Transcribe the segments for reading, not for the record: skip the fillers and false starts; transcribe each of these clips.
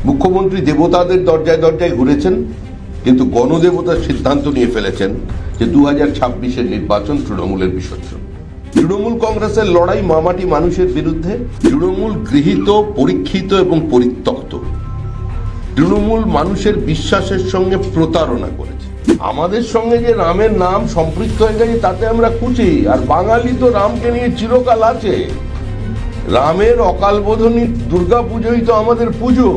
মুখ্যমন্ত্রী দেবতাদের দরজায় দরজায় ঘুরেছেন, কিন্তু গণদেবতার সিদ্ধান্ত নিয়ে ফেলেছেন যে 2026-এর নির্বাচন তৃণমূলের বিসর্জন। তৃণমূল কংগ্রেসের লড়াই মামাটি মানুষের বিরুদ্ধে। তৃণমূল গৃহীত, পরীক্ষিত এবং পরিত্যক্ত। তৃণমূল মানুষের বিশ্বাসের সঙ্গে প্রতারণা করেছে। আমাদের সঙ্গে যে রামের নাম সম্পৃক্ত হয়ে গেছে তাতে আমরা খুশি, আর বাঙালি তো রামকে নিয়ে চিরকাল আছে। রামের অকাল বোধনী দুর্গা পুজোই তো আমাদের পুজো।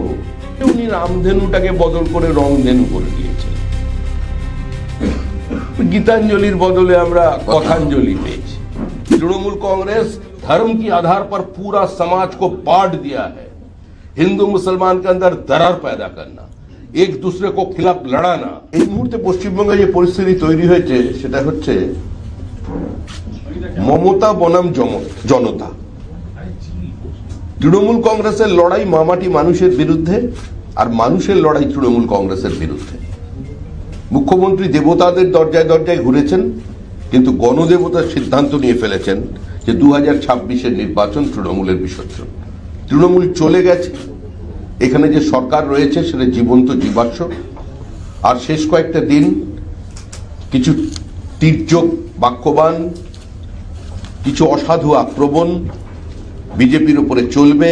উনি রামধেনুটাকে বদল করে রংধেনু করে দিয়েছেন। গীতাঞ্জলির বদলে আমরা কথাঞ্জলি পেয়েছি। तृणमूल कांग्रेस धर्म की आधार पर पूरा समाज को बांट दिया है। हिंदू मुसलमान के अंदर दरार पैदा करना, एक दूसरे को खिलाफ लड़ाना। এই মুহূর্তে পশ্চিমবঙ্গে যে পরিস্থিতি তৈরি হয়েছে সেটা হচ্ছে মমতা বনাম জনতা। তৃণমূল কংগ্রেসের লড়াই মামাটি মানুষের বিরুদ্ধে, আর মানুষের লড়াই তৃণমূল কংগ্রেসের বিরুদ্ধে। মুখ্যমন্ত্রী দেবতাদের দরজায় দরজায় ঘুরেছেন, কিন্তু গণদেবতার সিদ্ধান্ত নিয়ে ফেলেছেন যে 2026-এর নির্বাচন তৃণমূলের বিসর্জন। তৃণমূল চলে গেছে, এখানে যে সরকার রয়েছে সেটা জীবন্ত জীবাশ্ম। আর শেষ কয়েকটা দিন কিছু তীর্যক বাক্যবান, কিছু অসাধু আক্রমণ বিজেপির উপরে চলবে।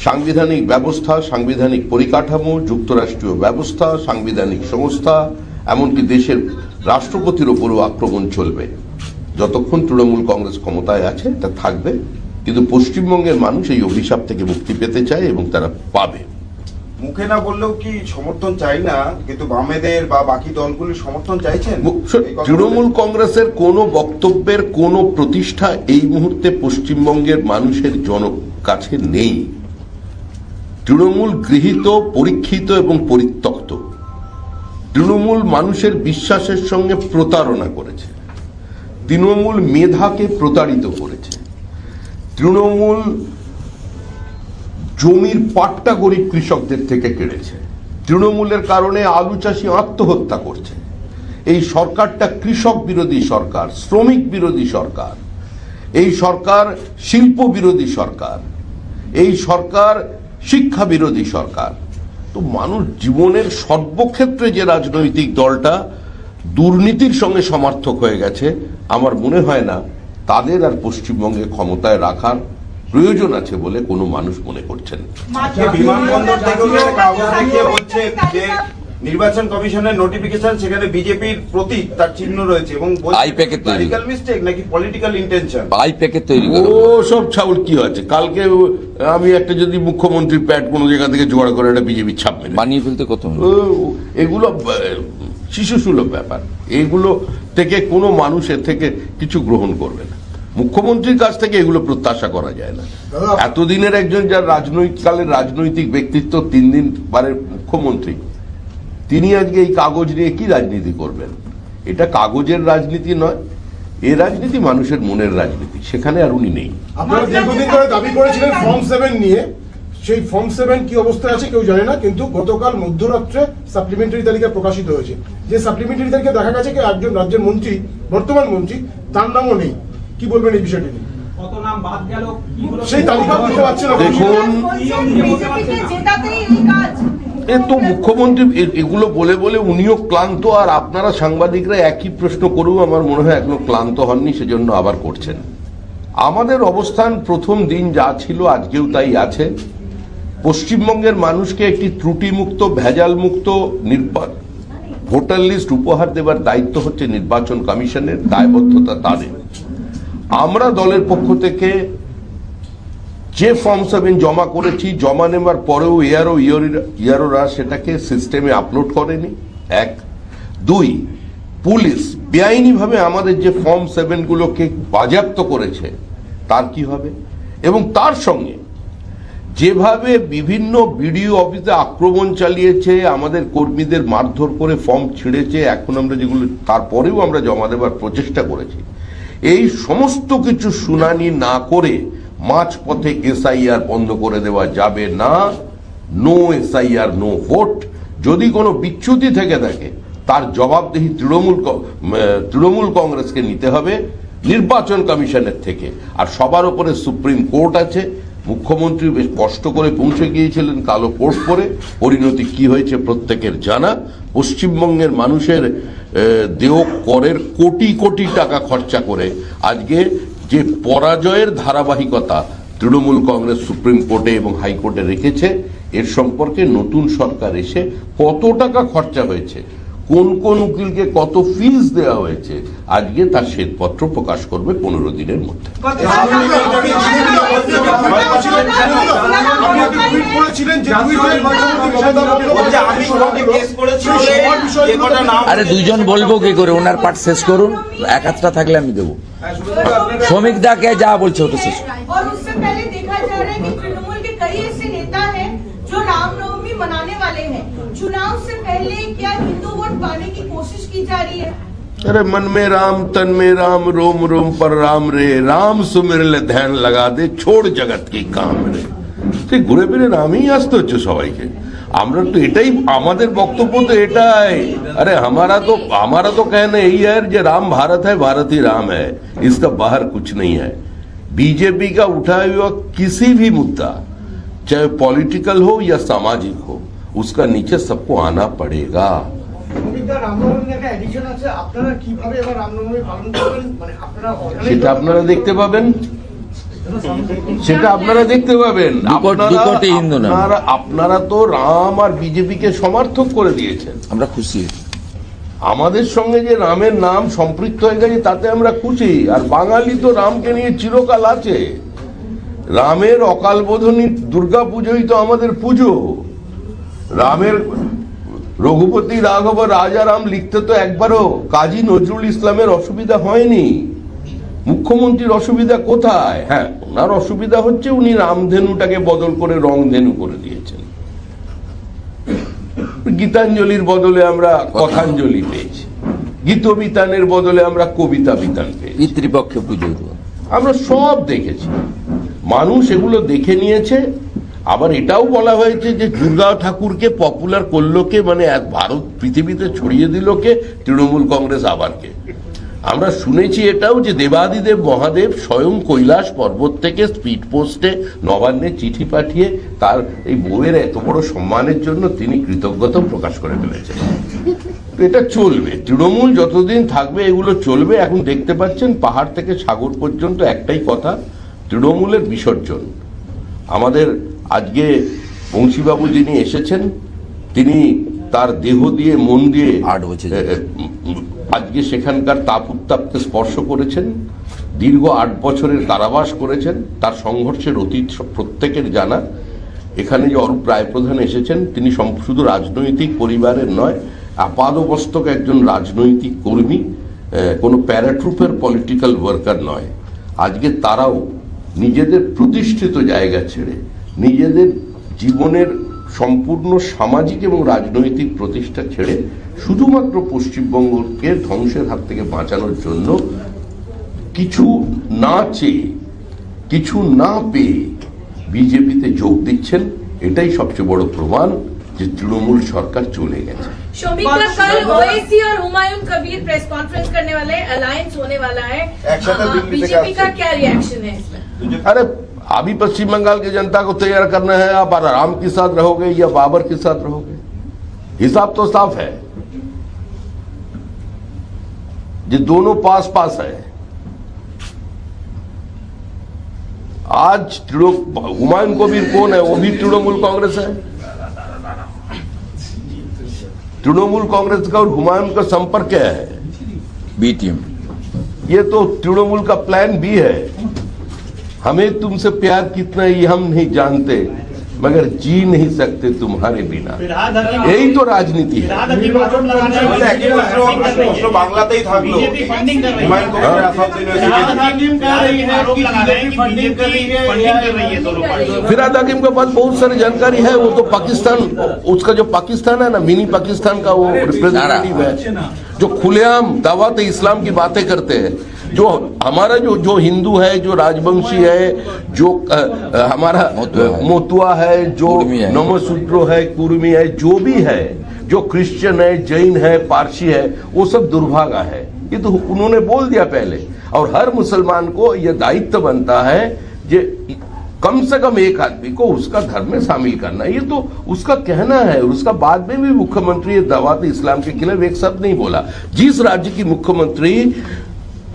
সাংবিধানিক ব্যবস্থা, সাংবিধানিক পরিকাঠামো, যুক্তরাষ্ট্রীয় ব্যবস্থা, সাংবিধানিক সংস্থা, এমনকি দেশের রাষ্ট্রপতির উপরও আক্রমণ চলবে। যতক্ষণ তৃণমূল কংগ্রেস ক্ষমতায় আছে তা থাকবে, কিন্তু পশ্চিমবঙ্গের মানুষ এই অভিশাপ থেকে মুক্তি পেতে চায় এবং তারা পাবে। মুখে না বললেও কি সমর্থন চাই না, কিন্তু বামেদের বা বাকি দলগুলির সমর্থন চাইছেন? তৃণমূল কংগ্রেসের কোনো বক্তব্যের কোনো প্রতিষ্ঠা এই মুহূর্তে পশ্চিমবঙ্গের মানুষের কাছে নেই। তৃণমূল গৃহীত, পরীক্ষিত এবং পরিত্যক্ত। তৃণমূল মানুষের বিশ্বাসের সঙ্গে প্রতারণা করেছে। তৃণমূল মেধাকে প্রতারিত করেছে। তৃণমূল জমির পাট্টা গরিব কৃষকদের থেকে কেড়েছে। তৃণমূলের কারণে আলু চাষি আত্মহত্যা করছে। এই সরকারটা কৃষক বিরোধী সরকার, শ্রমিক বিরোধী সরকার। এই সরকার শিল্প বিরোধী সরকার। এই সরকার শিক্ষা বিরোধী সরকার। তো মানুষ জীবনের সর্বক্ষেত্রে যে রাজনৈতিক দলটা দুর্নীতির সঙ্গে সমার্থক হয়ে গেছে, আমার মনে হয় না তাদের আর পশ্চিমবঙ্গে ক্ষমতায় রাখার প্রয়োজন আছে বলে কোনো মানুষ মনে করছেন। বিমানবন্দর থেকে কাগজ দেখিয়ে বলছে যে নির্বাচন কমিশনের নোটিফিকেশন, সেখানে বিজেপির প্রতীক, তার চিহ্ন রয়েছে এবং পলিটিক্যাল মিস্টেক নাকি পলিটিক্যাল ইন্টেনশন। আই প্যাকেট তৈরি করে ও সব ছাউল কি আছে। কালকে আমি একটা যদি মুখ্যমন্ত্রীর প্যাড কোনো জায়গা থেকে জোগাড় করে একটা বিজেপির ছাপ মেরে বানিয়ে ফেলতে কত, এগুলো শিশুসুলভ ব্যাপার। এগুলো থেকে কোনো মানুষের থেকে কিছু গ্রহণ করবে না। মুখ্যমন্ত্রীর কাছ থেকে এগুলো প্রত্যাশা করা যায় না। এতদিনের একজন যার রাজনৈতিক রাজনৈতিক ব্যক্তিত্ব, 3 দিন বারের মুখ্যমন্ত্রী, তিনি আজকে এই কাগজ নিয়ে কি রাজনীতি করবেন? এটা কাগজের রাজনীতি নয়, এই রাজনীতি মানুষের মনের রাজনীতি। সেখানে আর উনি নেই। আপনারা দীর্ঘদিন ধরে দাবি করেছিলেন ফর্ম 7 নিয়ে, সেই ফর্ম 7 কি অবস্থায় আছে কেউ জানে না, কিন্তু গতকাল মধ্যরাত্রে সাপ্লিমেন্টারি তালিকা প্রকাশিত হয়েছে। যে সাপ্লিমেন্টারি তালিকা দেখা গেছে যে একজন রাজ্যের মন্ত্রী, বর্তমান মন্ত্রী, তার নামও নেই। কি বলবেন এই বিষয়টি নিয়ে? কত নাম বাদ গেল, সেই তালিকা দিতে পারছে না। দেখুন, তো মুখ্যমন্ত্রী এগুলো বলে বলে উনিও ক্লান্ত, আর আপনারা সাংবাদিকরা একই প্রশ্ন করেও আমার মনে হয় এখনো ক্লান্ত হননি, সেজন্য আবার করছেন। আমাদের অবস্থান প্রথম দিন যা ছিল আজকেও তাই আছে। পশ্চিমবঙ্গের মানুষকে একটি ত্রুটিমুক্ত, ভেজালমুক্ত ভোটার লিস্ট উপহার দেবার দায়িত্ব হচ্ছে নির্বাচন কমিশনের, দায়বদ্ধতা তাদের। আমরা দলের পক্ষ থেকে যে ফর্ম 7 জমা করেছি, জমা নেবার পরেও ইয়ারোরা সেটাকে সিস্টেমে আপলোড করেনি, 1। 2, পুলিশ বেআইনিভাবে আমাদের যে ফর্ম 7 গুলোকে বাজেয়াপ্ত করেছে, তার কি হবে? এবং তার সঙ্গে যেভাবে বিভিন্ন বিডিও অফিসে আক্রমণ চালিয়েছে, আমাদের কর্মীদের মারধর করে ফর্ম ছিঁড়েছে, এখন আমরা যেগুলো তারপরেও আমরা জমা দেবার প্রচেষ্টা করেছি, এই সমস্ত কিছু শুনানি না করে মাঝপথে এসআইআর বন্ধ করে দেওয়া যাবে না। No SIR, no vote. যদি কোনো বিচ্যুতি থেকে থাকে তার জবাবদিহি তৃণমূল কংগ্রেসকে নিতে হবে নির্বাচন কমিশনের থেকে। আর সবার উপরে সুপ্রিম কোর্ট আছে, মুখ্যমন্ত্রী বেশ কষ্ট করে পৌঁছে গিয়েছিলেন কালো কোট পরে। পরিণতি কি হয়েছে প্রত্যেকের জানা। পশ্চিমবঙ্গের মানুষের দেয় করের কোটি কোটি টাকা খরচা করে আজকে যে পরাজয়ের ধারাবাহিকতা তৃণমূল কংগ্রেস সুপ্রিম কোর্টে এবং হাইকোর্টে রেখেছে, এর সম্পর্কে নতুন সরকার এসে কত টাকা খরচা হয়েছে, কোন কোন উকিলকে কত ফিস দেওয়া হয়েছে, আজকে তার শ্বেতপত্র প্রকাশ করবে 15 দিনের মধ্যে। আরে দুইজন বলবো কি করে, ওনার পাঠ শেষ করুন, এক হাতটা থাকলে আমি দেবো। শ্রমিক দাকে যা বলছে ওটা শেষ। और उससे पहले देखा जा रहा है कि तृणमूल के कई ऐसे नेता हैं जो रामनवमी मनाने वाले हैं। चुनाव से पहले क्या हिंदू वोट पाने की कोशिश की जा रही है? अरे मन में राम तन में राम रोम रोम पर राम रे, राम सुमिर ले ध्यान लगा दे, छोड़ जगत की काम रे। ঠিক ঘুরে ফিরে নামই আসতে হচ্ছে সবাইকে। আমরা তো এটাই আমাদের বক্তব্য তো এটাই। अरे हमारा तो कहना यही है कि राम भारत है, भारत ही राम है, इसका बाहर कुछ नहीं है। बीजेपी का उठाया हुआ किसी भी मुद्दा, चाहे पॉलिटिकल हो या सामाजिक हो, उसका नीचे सबको आना पड़ेगा। সেটা আপনারা দেখতে পাবেন, সেটা আপনারা দেখতে পাবেন। আপনারা তো রাম আর বিজেপিকে সমর্থক করে দিয়েছেন, আমরা খুশি। আমাদের সঙ্গে যে রামের নাম সম্পৃক্ত হয়ে গেছে তাতে আমরা খুশি। আর বাঙালি তো রামকে নিয়ে চিরকাল আছে। রামের অকাল বোধনী দুর্গা পুজোই তো আমাদের পুজো। রামের রঘুপতি রাঘব রাজা রাম লিখতে তো একবারও কাজী নজরুল ইসলামের অসুবিধা হয়নি। মুখ্যমন্ত্রীর অসুবিধা কোথায়? হ্যাঁ, ওনার অসুবিধা হচ্ছে উনি রামধেনুটাকে বদল করে রংধেনু করে দিয়েছেন। গীতাঞ্জলির বদলে আমরা কথাঞ্জলি পেয়েছি, গীতবিতানের বদলে আমরা কবিতা বিতান পেয়েছি। পিতৃপক্ষে পুজো আমরা সব দেখেছি, মানুষ এগুলো দেখে নিয়েছে। আবার এটাও বলা হয়েছে যে দুর্গা ঠাকুরকে পপুলার করলো কে, মানে এক ভারত পৃথিবীতে ছড়িয়ে দিল কে? তৃণমূল কংগ্রেস আবার কে? আমরা শুনেছি এটাও যে দেবাদিদেব মহাদেব স্বয়ং কৈলাস পর্বত থেকে স্পিড পোস্টে নবান্নে চিঠি পাঠিয়ে তার এই বউয়ের এত বড় সম্মানের জন্য তিনি কৃতজ্ঞতা প্রকাশ করে ফেলেছেন। এটা চলবে, তৃণমূল যতদিন থাকবে এগুলো চলবে। এখন দেখতে পাচ্ছেন পাহাড় থেকে সাগর পর্যন্ত একটাই কথা, তৃণমূলের বিসর্জন। আমাদের আজকে বংশীবাবু যিনি এসেছেন, তিনি তার দেহ দিয়ে মন দিয়ে 8 বছর আজকে সেখানকার তাপ উত্তাপকে স্পর্শ করেছেন। দীর্ঘ 8 বছরের কারাবাস করেছেন, তার সংঘর্ষের অতীত প্রত্যেকের জানা। এখানে যে অরূপ রায়প্রধান এসেছেন, তিনি শুধু রাজনৈতিক পরিবারের নয়, আপাদমস্তক একজন রাজনৈতিক কর্মী, কোনো প্যারাট্রুপের পলিটিক্যাল ওয়ার্কার নয়। আজকে তারাও নিজেদের প্রতিষ্ঠিত জায়গা ছেড়ে নিজেদের জীবনের সম্পূর্ণ সামাজিক এবং রাজনৈতিক প্রতিষ্ঠা ছেড়ে শুধুমাত্র পশ্চিমবঙ্গকে ধ্বংসের হাত থেকে বাঁচানোর জন্য কিছু না চেয়ে, কিছু না পেয়ে বিজেপিতে যোগ দিচ্ছেন। এটাই সবচেয়ে বড় প্রমাণ যে তৃণমূল সরকার চলে গেছে। शोभिता कल ओवैसी और हुमायूं कबीर प्रेस कॉन्फ्रेंस करने वाले, अलायंस होने वाला है, बीजेपी का क्या रिएक्शन है इसमें? अरे अभी पश्चिम बंगाल की जनता को तैयार करना है, आप राम के साथ रहोगे या बाबर के साथ रहोगे? हिसाब तो साफ है, ये दोनों पास पास है। आज हुमायूं कबीर कौन है? वो भी तृणमूल कांग्रेस है। तृणमूल कांग्रेस का और हुमायूं का संपर्क क्या है? B team. ये तो तृणमूल का प्लान भी है। हमें तुमसे प्यार कितना ही हम नहीं जानते, मगर जी नहीं सकते तुम्हारे बिना। यही तो राजनीति है। বাংলাতেই থাকলো फिराद हकीम के पास बहुत सारी जानकारी है। वो तो पाकिस्तान, उसका जो पाकिस्तान है ना, मिनी पाकिस्तान का वो रिप्रेजेंटेटिव है, जो खुलेआम दावत इस्लाम की बातें करते हैं। जो हमारा जो हिंदू है, जो राजवंशी है, जो हमारा मोतुआ है, जो नमसूत्रो है, कुर्मी है, जो भी है, जो क्रिश्चियन है, जैन है, पारसी है, वो सब दुर्भागा है। ये तो उन्होंने बोल दिया पहले। और हर मुसलमान को यह दायित्व बनता है कि कम से कम एक आदमी को उसका धर्म में शामिल करना, ये तो उसका कहना है। और उसका बाद में भी मुख्यमंत्री दावत इस्लाम के खिलाफ एक शब्द नहीं बोला। जिस राज्य की मुख्यमंत्री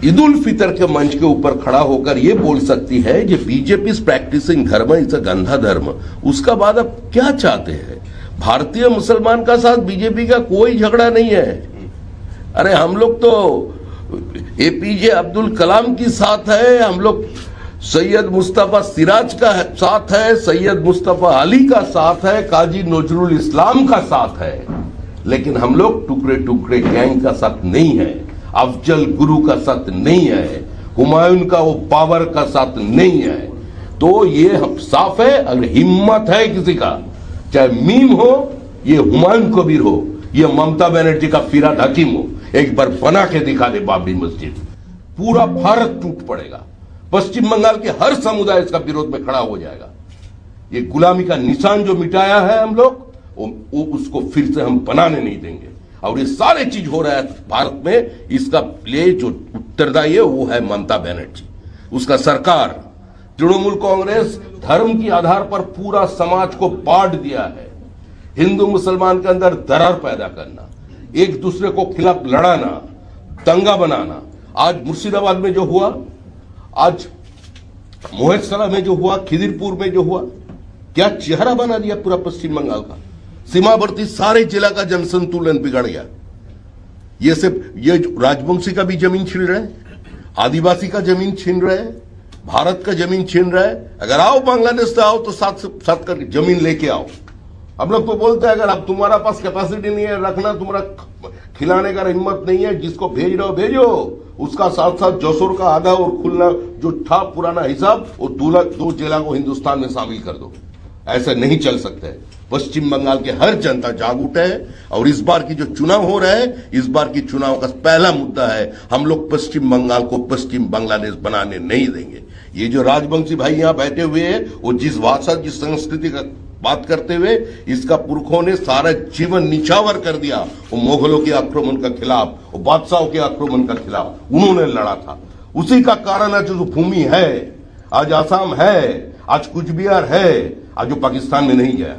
ईद उल फितर के मंच के ऊपर खड़ा होकर ये बोल सकती है कि बीजेपी इज प्रैक्टिसिंग धर्म, इज अ गंदा धर्म, उसका बाद अब क्या चाहते हैं? भारतीय मुसलमान का साथ बीजेपी का कोई झगड़ा नहीं है। अरे हम लोग तो एपीजे अब्दुल कलाम की साथ है, हम लोग सैयद मुस्तफा सिराज का साथ है, सैयद मुस्तफा अली का साथ है, काजी नजरुल इस्लाम का साथ है, लेकिन हम लोग टुकड़े टुकड़े गैंग का साथ नहीं है, अफजल गुरु का साथ नहीं है, हुमायूं का वो पावर का साथ नहीं है। तो ये साफ है। अगर हिम्मत है किसी का, चाहे मीम हो, ये हुमायूं कबीर हो, ये ममता बनर्जी का फिराद हकीम हो, एक बार बना के दिखा दे बाबरी मस्जिद, पूरा भारत टूट पड़ेगा। पश्चिम बंगाल के हर समुदाय इसका विरोध में खड़ा हो जाएगा। ये गुलामी का निशान जो मिटाया है हम लोग, वो उसको फिर से हम बनाने नहीं देंगे। और ये सारे चीज हो रहा है भारत में, इसका लिए जो उत्तरदायी है वो है ममता बनर्जी, उसका सरकार। तृणमूल कांग्रेस धर्म के आधार पर पूरा समाज को बांट दिया है। हिंदू मुसलमान के अंदर दरार पैदा करना, एक दूसरे को खिलाफ लड़ाना, दंगा बनाना। आज मुर्शिदाबाद में जो हुआ, आज मोहेसरा में जो हुआ, खिदिरपुर में जो हुआ, क्या चेहरा बना दिया पूरा पश्चिम बंगाल का। सीमावर्ती सारे जिला का जनसंतुलन बिगड़ गया। ये सिर्फ ये राजवंशी का भी जमीन छीन रहे हैं, आदिवासी का जमीन छीन रहे हैं, भारत का जमीन छीन रहे हैं। अगर आओ बांग्लादेश से आओ तो साथ करके जमीन लेके आओ। हम लोग तो बोलते हैं अगर अब तुम्हारा पास कैपेसिटी नहीं है रखना, तुम्हारा खिलाने का हिम्मत नहीं है, जिसको भेज रहे हो भेजो, उसका साथ साथ जसोर का आधा और खुलना जो था पुराना हिसाब, वो दो जिला को हिंदुस्तान में शामिल कर दो। ऐसा नहीं चल सकता है। पश्चिम बंगाल के हर जनता जाग उठे है। और इस बार की जो चुनाव हो रहा है, इस बार की चुनाव का पहला मुद्दा है, हम लोग पश्चिम बंगाल को पश्चिम बांग्लादेश बनाने नहीं देंगे। ये जो राजवंशी भाई यहाँ बैठे हुए हैं, वो जिस भाषा जिस संस्कृति का बात करते हुए, इसका पुरखों ने सारा जीवन निछावर कर दिया। वो मुगलों के आक्रमण का खिलाफ, वो बादशाहों के आक्रमण का खिलाफ उन्होंने लड़ा था। उसी का कारण आज जो भूमि है, आज आसाम है, आज कुछ बिहार है, आज जो पाकिस्तान में नहीं गया।